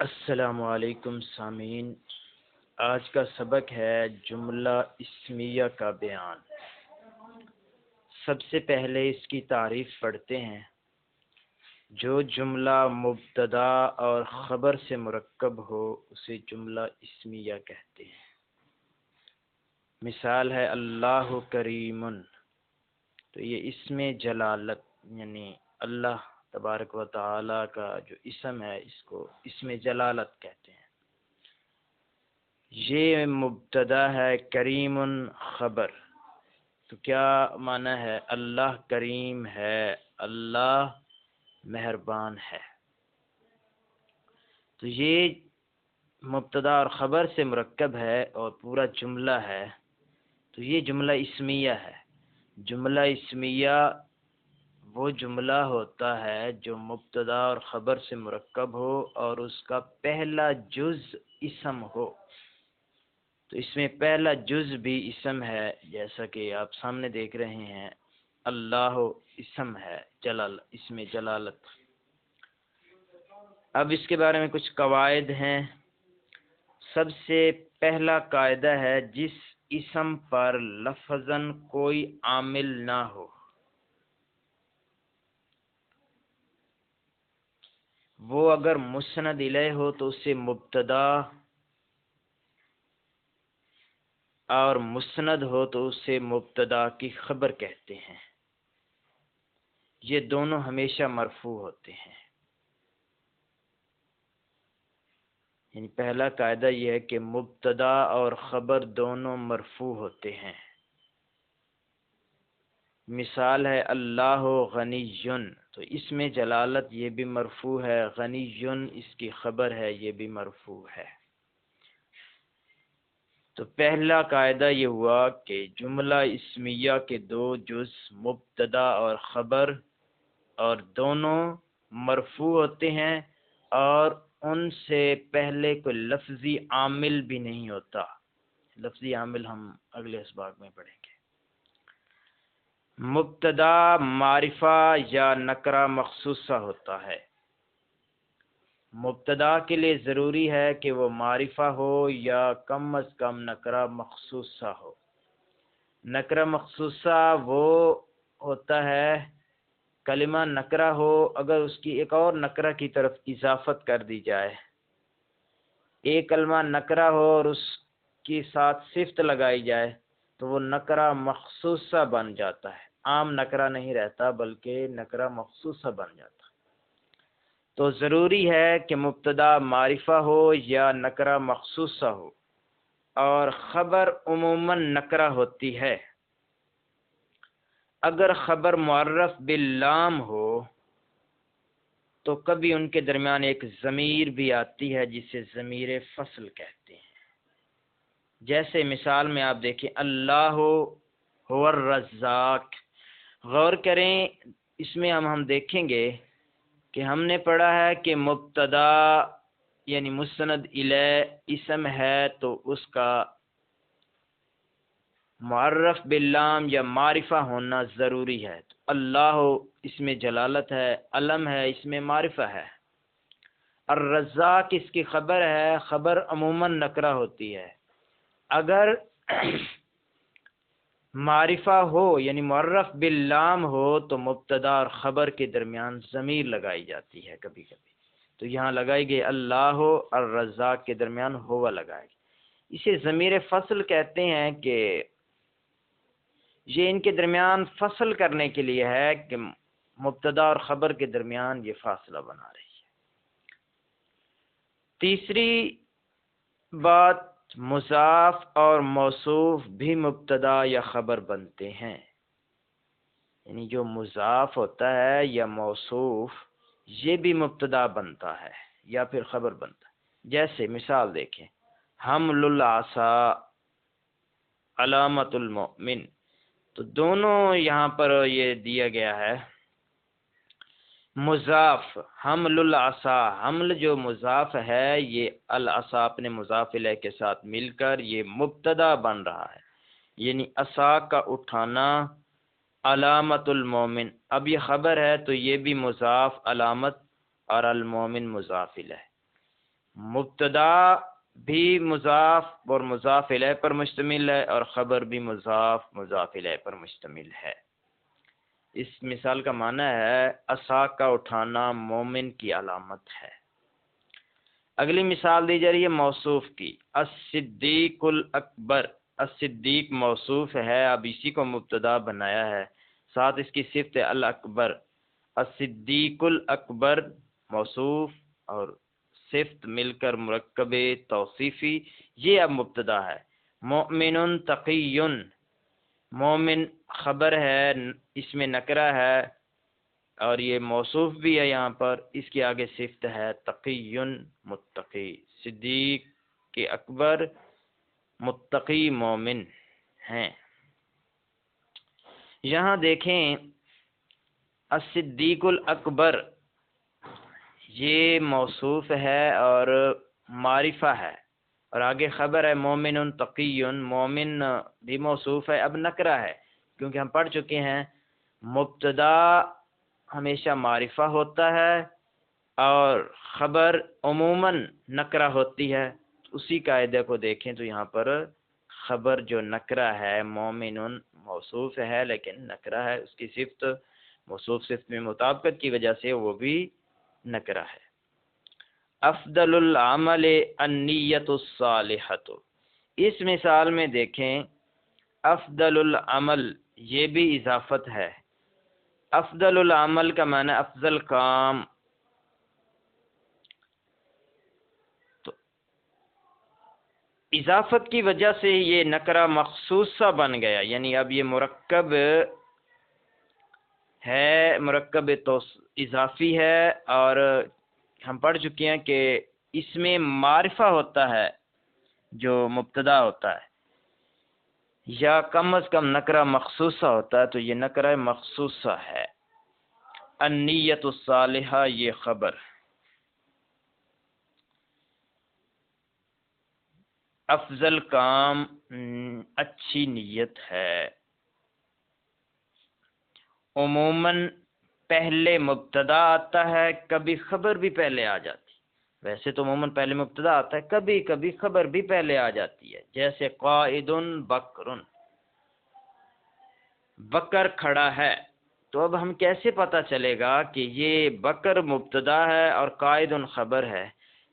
السلام علیکم سامعین، آج کا سبق ہے جملہ اسمیہ کا بیان۔ سب سے پہلے اس کی تعریف پڑھتے ہیں۔ جو جملہ مبتدا اور خبر سے مرکب ہو اسے جملہ اسمیہ کہتے ہیں۔ مثال ہے اللہ کریم، تو یہ اسم جلالت یعنی اللہ تبارک و تعالی کا جو اسم ہے اس کو اسم جلالت کہتے ہیں۔ یہ مبتدا ہے، کریم خبر، تو کیا معنی ہے؟ اللہ کریم ہے، اللہ مہربان ہے۔ تو یہ مبتدا اور خبر سے مرکب ہے اور پورا جملہ ہے، تو یہ جملہ اسمیہ ہے۔ جملہ اسمیہ وہ جملہ ہوتا ہے جو مبتدا اور خبر سے مرکب ہو اور اس کا پہلا جز اسم ہو۔ تو اس میں پہلا جز بھی اسم ہے، جیسا کہ آپ سامنے دیکھ رہے ہیں، اللہ اسم ہے، اسم جلالت۔ اب اس کے بارے میں کچھ قواعد ہیں۔ سب سے پہلا قاعدہ ہے، جس اسم پر لفظاً کوئی عامل نہ ہو وہ اگر مسند الیہ ہو تو اسے مبتدا، اور مسند ہو تو اسے مبتدا کی خبر کہتے ہیں۔ یہ دونوں ہمیشہ مرفوع ہوتے ہیں۔ یعنی پہلا قاعدہ یہ ہے کہ مبتدا اور خبر دونوں مرفوع ہوتے ہیں۔ مثال ہے اللہ غنی، تو اس میں جلالت یہ بھی مرفوع ہے، غنی اس کی خبر ہے، یہ بھی مرفوع ہے۔ تو پہلا قاعدہ یہ ہوا کہ جملہ اسمیہ کے دو جز مبتدا اور خبر، اور دونوں مرفوع ہوتے ہیں اور ان سے پہلے کوئی لفظی عامل بھی نہیں ہوتا۔ لفظی عامل ہم اگلے اسباق میں پڑھیں گے۔ مبتدا معرفہ یا نکرہ مخصوصہ ہوتا ہے۔ مبتدا کے لیے ضروری ہے کہ وہ معرفہ ہو یا کم از کم نکرہ مخصوصہ ہو۔ نکرہ مخصوصہ وہ ہوتا ہے کلمہ نکرہ ہو اگر اس کی ایک اور نکرہ کی طرف اضافت کر دی جائے۔ ایک کلمہ نکرہ ہو اور اس کے ساتھ صفت لگائی جائے تو وہ نکرہ مخصوصہ بن جاتا ہے، عام نکرہ نہیں رہتا بلکہ نکرہ مخصوصہ بن جاتا ہے۔ تو ضروری ہے کہ مبتدا معرفہ ہو یا نکرہ مخصوصہ ہو، اور خبر عموماً نکرہ ہوتی ہے۔ اگر خبر معرف باللام ہو تو کبھی ان کے درمیان ایک ضمیر بھی آتی ہے جسے ضمیر فصل کہتے ہیں۔ جیسے مثال میں آپ دیکھیں، اللہ هو الرزاق۔ غور کریں، اس میں ہم دیکھیں گے کہ ہم نے پڑھا ہے کہ مبتدا یعنی مسند الیہ اسم ہے تو اس کا معرف باللام یا معرفہ ہونا ضروری ہے۔ تو اللہ اس میں جلالت ہے، علم ہے، اس میں معرفہ ہے۔ الرزاق اس کی خبر ہے، خبر عموماً نکرہ ہوتی ہے۔ اگر معرفہ ہو یعنی معرف باللام ہو تو مبتدا اور خبر کے درمیان ضمیر لگائی جاتی ہے کبھی کبھی، تو یہاں لگائی گئی اللہ الرزاق کے درمیان ہوا لگائے گی۔ اسے ضمیر فصل کہتے ہیں کہ یہ ان کے درمیان فصل کرنے کے لیے ہے کہ مبتدا اور خبر کے درمیان یہ فاصلہ بنا رہی ہے۔ تیسری بات، مضاف اور موصوف بھی مبتدا یا خبر بنتے ہیں۔ یعنی جو مضاف ہوتا ہے یا موصوف یہ بھی مبتدا بنتا ہے یا پھر خبر بنتا ہے۔ جیسے مثال دیکھیں، حمل العصا علامت المؤمن، تو دونوں یہاں پر یہ دیا گیا ہے مضاف، حمل العصا، حمل جو مضاف ہے یہ العصا اپنے مضاف الیہ کے ساتھ مل کر یہ مبتدا بن رہا ہے، یعنی عصا کا اٹھانا، علامت المومن۔ اب یہ خبر ہے تو یہ بھی مضاف علامت اور المومن مضاف الیہ۔ مبتدا بھی مضاف اور مضاف الیہ پر مشتمل ہے، اور خبر بھی مضاف مضاف الیہ پر مشتمل ہے۔ اس مثال کا معنی ہے عصا کا اٹھانا مومن کی علامت ہے۔ اگلی مثال دی جا رہی ہے موصوف کی، الصدیق الاکبر۔ الصدیق موصوف ہے، اب اسی کو مبتدا بنایا ہے، ساتھ اس کی صفت ہے الاکبر۔ الصدیق الاکبر موصوف اور صفت مل کر مرکب توصیفی، یہ اب مبتدا ہے۔ مؤمن تقی، مومن خبر ہے، اس میں نکرہ ہے اور یہ موصوف بھی ہے یہاں پر، اس کے آگے صفت ہے تقی متقی۔ صدیق کے اکبر متقی مومن ہیں۔ یہاں دیکھیں الصدیق الاکبر یہ موصوف ہے اور معرفہ ہے، اور آگے خبر ہے مومن تقی، مومن بھی موصوف ہے، اب نکرہ ہے، کیونکہ ہم پڑھ چکے ہیں مبتدا ہمیشہ معرفہ ہوتا ہے اور خبر عموماً نکرہ ہوتی ہے۔ اسی قاعدے کو دیکھیں تو یہاں پر خبر جو نکرہ ہے، مومن موصوف ہے لیکن نکرہ ہے، اس کی صفت موصوف صفت میں مطابقت کی وجہ سے وہ بھی نکرہ ہے۔ افضل العمل النیت الصالحۃ، اس مثال میں دیکھیں افضل العمل یہ بھی اضافت ہے۔ افضل العمل کا معنی افضل کام، تو اضافت کی وجہ سے یہ نکرہ مخصوصہ بن گیا، یعنی اب یہ مرکب ہے، مرکب اضافی ہے، اور ہم پڑھ چکے ہیں کہ اس میں معرفہ ہوتا ہے جو مبتدا ہوتا ہے، یا کم از کم نکرہ مخصوصہ ہوتا ہے، تو یہ نکرہ مخصوصہ ہے۔ النیت الصالحہ یہ خبر، افضل کام اچھی نیت ہے۔ عموماً پہلے مبتدا آتا ہے، کبھی خبر بھی پہلے آ جاتی، ویسے تو عموماً پہلے مبتدا آتا ہے، کبھی کبھی خبر بھی پہلے آ جاتی ہے، جیسے قائد بکر، بکر کھڑا ہے۔ تو اب ہم کیسے پتہ چلے گا کہ یہ بکر مبتدا ہے اور قائد خبر ہے؟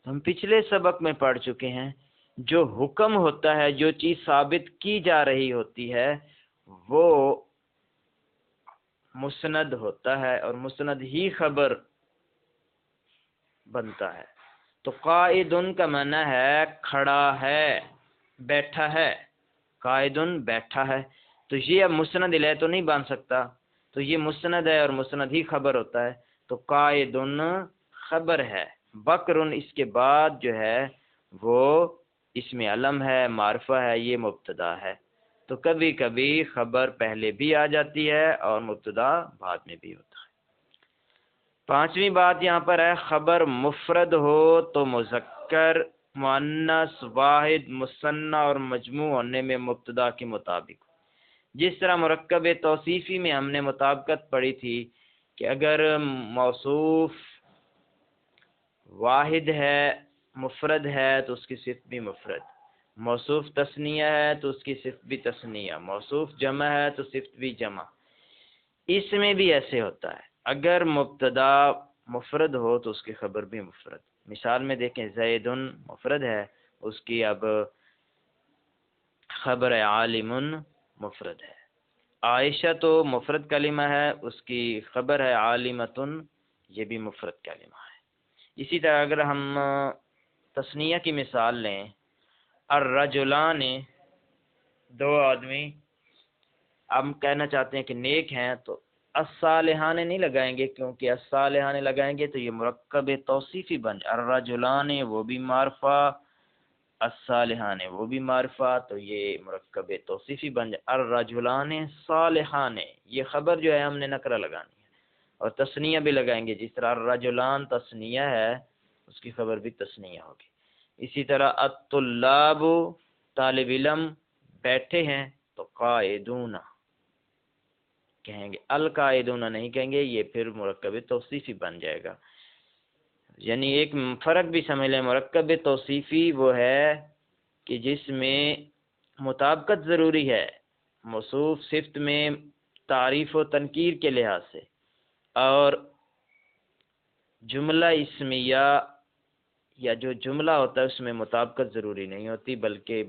ہم پچھلے سبق میں پڑھ چکے ہیں، جو حکم ہوتا ہے، جو چیز ثابت کی جا رہی ہوتی ہے، وہ مسند ہوتا ہے اور مسند ہی خبر بنتا ہے۔ تو قائد کا معنی ہے کھڑا ہے، بیٹھا ہے، قائد بیٹھا ہے، تو یہ اب مسند الیہ تو نہیں بن سکتا، تو یہ مسند ہے اور مسند ہی خبر ہوتا ہے، تو قائد خبر ہے، بکر اس کے بعد جو ہے وہ اسم علم ہے، معرفہ ہے، یہ مبتدا ہے۔ تو کبھی کبھی خبر پہلے بھی آ جاتی ہے اور مبتدا بعد میں بھی ہوتا ہے۔ پانچویں بات یہاں پر ہے خبر مفرد ہو تو مذکر، مؤنث، واحد، مثنی اور مجموع ہونے میں مبتدا کے مطابق، جس طرح مرکب توصیفی میں ہم نے مطابقت پڑھی تھی کہ اگر موصوف واحد ہے، مفرد ہے، تو اس کی صفت بھی مفرد، موصوف تثنیہ ہے تو اس کی صفت بھی تثنیہ، موصوف جمع ہے تو صفت بھی جمع۔ اس میں بھی ایسے ہوتا ہے، اگر مبتدا مفرد ہو تو اس کی خبر بھی مفرد۔ مثال میں دیکھیں زید مفرد ہے، اس کی اب خبر عالم مفرد ہے۔ عائشہ تو مفرد کلمہ ہے، اس کی خبر ہے عالمۃ، یہ بھی مفرد کلمہ ہے۔ اسی طرح اگر ہم تثنیہ کی مثال لیں، الرجلان دو آدمی، ہم کہنا چاہتے ہیں کہ نیک ہیں، تو الصالحان نہیں لگائیں گے، کیونکہ الصالحان لگائیں گے تو یہ مرکب توصیفی بن جائے، الرجلان وہ بھی معرفہ، الصالحان وہ بھی معرفہ، تو یہ مرکب توصیفی بن جائے، الرجلان صالحان، یہ خبر جو ہے ہم نے نکرہ لگانی ہے، اور تثنیہ بھی لگائیں گے، جس طرح الرجلان تثنیہ ہے اس کی خبر بھی تثنیہ ہوگی۔ اسی طرح الطلاب طالب علم بیٹھے ہیں تو قائدون کہیں گے، القائدون نہیں کہیں گے، یہ پھر مرکب توصیفی بن جائے گا۔ یعنی ایک فرق بھی سمجھ لیں، مرکب توصیفی وہ ہے کہ جس میں مطابقت ضروری ہے موصوف صفت میں تعریف و تنکیر کے لحاظ سے، اور جملہ اسمیہ یا جو جملہ ہوتا ہے اس میں مطابقت ضروری نہیں ہوتی، بلکہ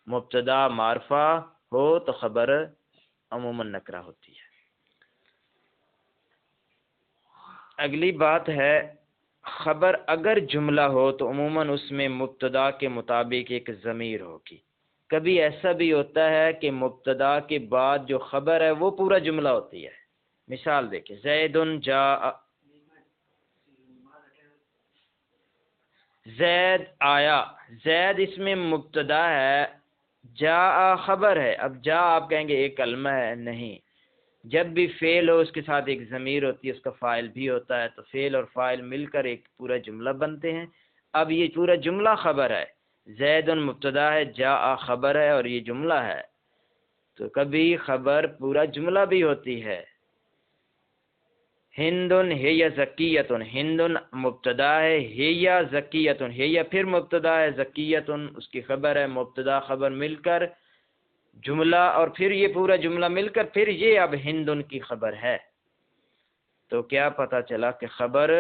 مبتدا معرفہ ہو تو خبر عموماً نکرہ ہوتی ہے۔ اگلی بات ہے، خبر اگر جملہ ہو تو عموماً اس میں مبتدا کے مطابق ایک ضمیر ہوگی۔ کبھی ایسا بھی ہوتا ہے کہ مبتدا کے بعد جو خبر ہے وہ پورا جملہ ہوتی ہے۔ مثال دیکھیں، زید جاء، زید آیا، زید اس میں مبتدا ہے، جاء خبر ہے۔ اب جاء آپ کہیں گے ایک کلمہ ہے، نہیں، جب بھی فعل ہو اس کے ساتھ ایک ضمیر ہوتی ہے، اس کا فاعل بھی ہوتا ہے، تو فعل اور فاعل مل کر ایک پورا جملہ بنتے ہیں۔ اب یہ پورا جملہ خبر ہے، زید مبتدا ہے، جاء خبر ہے اور یہ جملہ ہے، تو کبھی خبر پورا جملہ بھی ہوتی ہے۔ ہندن ہی زکیتن، ہندن مبتدا ہے، ہی زکیتن، ہی پھر مبتدا ہے، زکیتن اس کی خبر ہے، مبتدا خبر مل کر جملہ، اور پھر یہ پورا جملہ مل کر پھر یہ اب ہندن کی خبر ہے۔ تو کیا پتہ چلا کہ خبر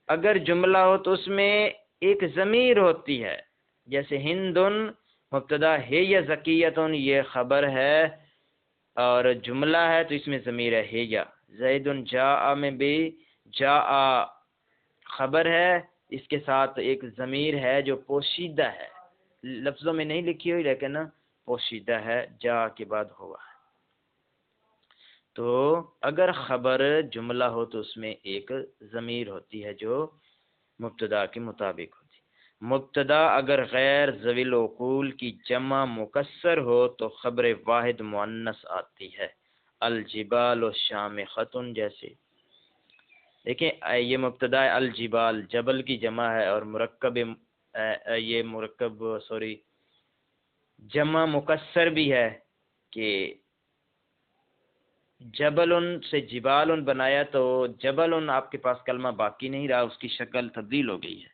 اگر جملہ ہو تو اس میں ایک ضمیر ہوتی ہے، جیسے ہندن مبتدا ہے یا زکیتن یہ خبر ہے اور جملہ ہے تو اس میں ضمیر ہے ہے یا۔ زید جاء میں بھی جاء خبر ہے، اس کے ساتھ ایک ضمیر ہے جو پوشیدہ ہے، لفظوں میں نہیں لکھی ہوئی لیکن پوشیدہ ہے، جا کے بعد ہوا ہے۔ تو اگر خبر جملہ ہو تو اس میں ایک ضمیر ہوتی ہے جو مبتدا کے مطابق ہوتی ہے۔ مبتدا اگر غیر ذوی العقول کی جمع مکسر ہو تو خبر واحد مؤنث آتی ہے، الجبال و شامخۃ جیسے۔ دیکھیں یہ مبتدا الجبال جبل کی جمع ہے اور جمع مکسر بھی ہے کہ جبل سے جبال بنایا تو جبل آپ کے پاس کلمہ باقی نہیں رہا، اس کی شکل تبدیل ہو گئی ہے،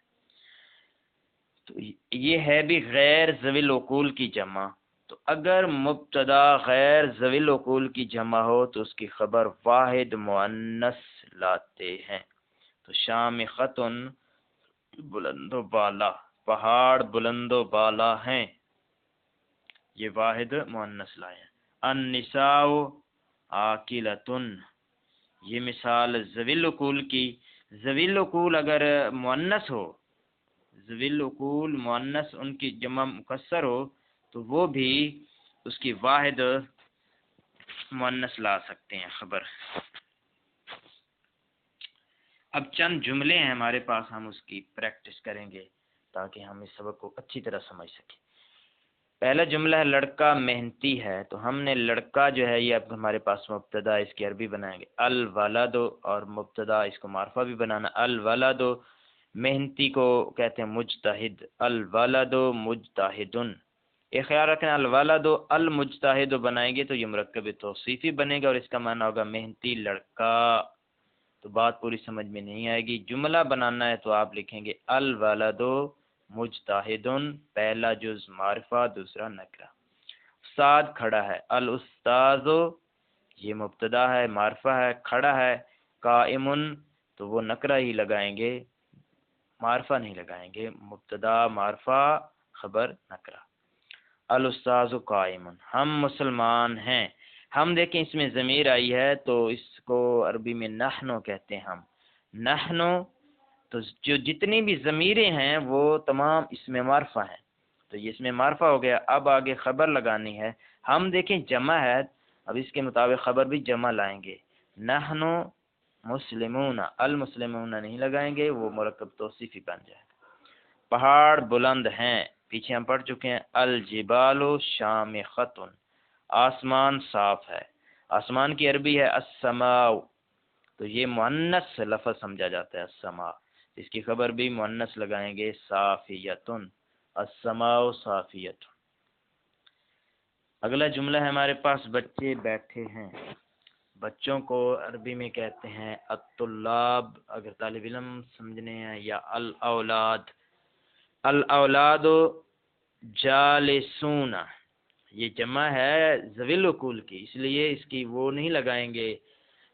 تو یہ ہے بھی غیر ذوی العقول کی جمع۔ تو اگر مبتدا غیر ذوی العقول کی جمع ہو تو اس کی خبر واحد مؤنث لاتے ہیں۔ تو شامخۃ بلند و بالا، پہاڑ بلند و بالا ہیں، یہ واحد مؤنث لائے ہیں۔ النساء آکلۃ، یہ مثال ذوی العقول کی، ذوی العقول اگر مؤنث ہو، ذوی العقول مؤنث ان کی جمع مکسر ہو تو وہ بھی اس کی واحد مؤنث لا سکتے ہیں خبر۔ اب چند جملے ہیں ہمارے پاس، ہم اس کی پریکٹس کریں گے تاکہ ہم اس سبق کو اچھی طرح سمجھ سکیں۔ پہلا جملہ ہے لڑکا محنتی ہے، تو ہم نے لڑکا جو ہے یہ اب ہمارے پاس مبتدا، اس کی عربی بنائیں گے الولد، اور مبتدا اس کو معرفہ بھی بنانا، الولد محنتی کو کہتے ہیں مجتہد، الولد مجتہد۔ یہ خیال رکھنا الولد المجتہد بنائیں گے تو یہ مرکب توصیفی بنے گا اور اس کا معنی ہوگا محنتی لڑکا، تو بات پوری سمجھ میں نہیں آئے گی۔ جملہ بنانا ہے تو آپ لکھیں گے الولد مجتہد، پہلا جز معرفہ دوسرا نکرہ۔ استاد کھڑا ہے، الاستاذ یہ مبتدا ہے معرفہ ہے، کھڑا ہے، قائم تو وہ نکرہ ہی لگائیں گے، معرفہ نہیں لگائیں گے، مبتدا معرفہ خبر نکرہ۔ الاستاذ قائم، ہم مسلمان ہیں، ہم دیکھیں اس میں ضمیر آئی ہے تو اس کو عربی میں نحنو کہتے ہیں ہم، نحنو، تو جو جتنی بھی ضمیریں ہیں وہ تمام اس میں معرفہ ہیں، تو یہ اس میں معرفہ ہو گیا۔ اب آگے خبر لگانی ہے، ہم دیکھیں جمع ہے، اب اس کے مطابق خبر بھی جمع لائیں گے، نحنو مسلمون، المسلمون نہیں لگائیں گے، وہ مرکب توصیفی بن جائے گا۔ پہاڑ بلند ہیں، پیچھے ہم پڑھ چکے ہیں الجبال شامخۃ، آسمان صاف ہے، آسمان کی عربی ہے السماء، تو یہ مؤنث لفظ سمجھا جاتا ہے السماء، اس کی خبر بھی مؤنث لگائیں گے صافیۃ، السماء صافیۃ۔ اگلا جملہ ہے ہمارے پاس بچے بیٹھے ہیں، بچوں کو عربی میں کہتے ہیں الطلاب، اگر طالب علم سمجھنے ہیں، یا الاولاد. الاولاد جالسون، یہ جمع ہے ذوی العقول کی، اس لیے اس کی وہ نہیں لگائیں گے،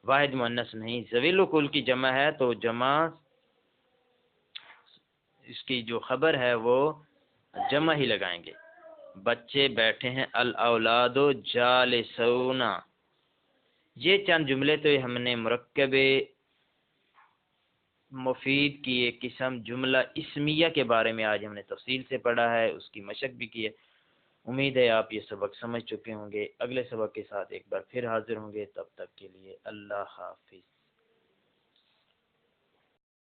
واحد مؤنث نہیں. ذوی العقول کی جمع ہے تو جمع اس کی جو خبر ہے وہ جمع ہی لگائیں گے. بچے بیٹھے ہیں، الاولاد جالسون. یہ چند جملے تو ہم نے مرکب مفید کی ایک قسم جملہ اسمیہ کے بارے میں آج ہم نے تفصیل سے پڑھا ہے، اس کی مشق بھی کی ہے. امید ہے آپ یہ سبق سمجھ چکے ہوں گے. اگلے سبق کے ساتھ ایک بار پھر حاضر ہوں گے، تب تک کے لیے اللہ حافظ.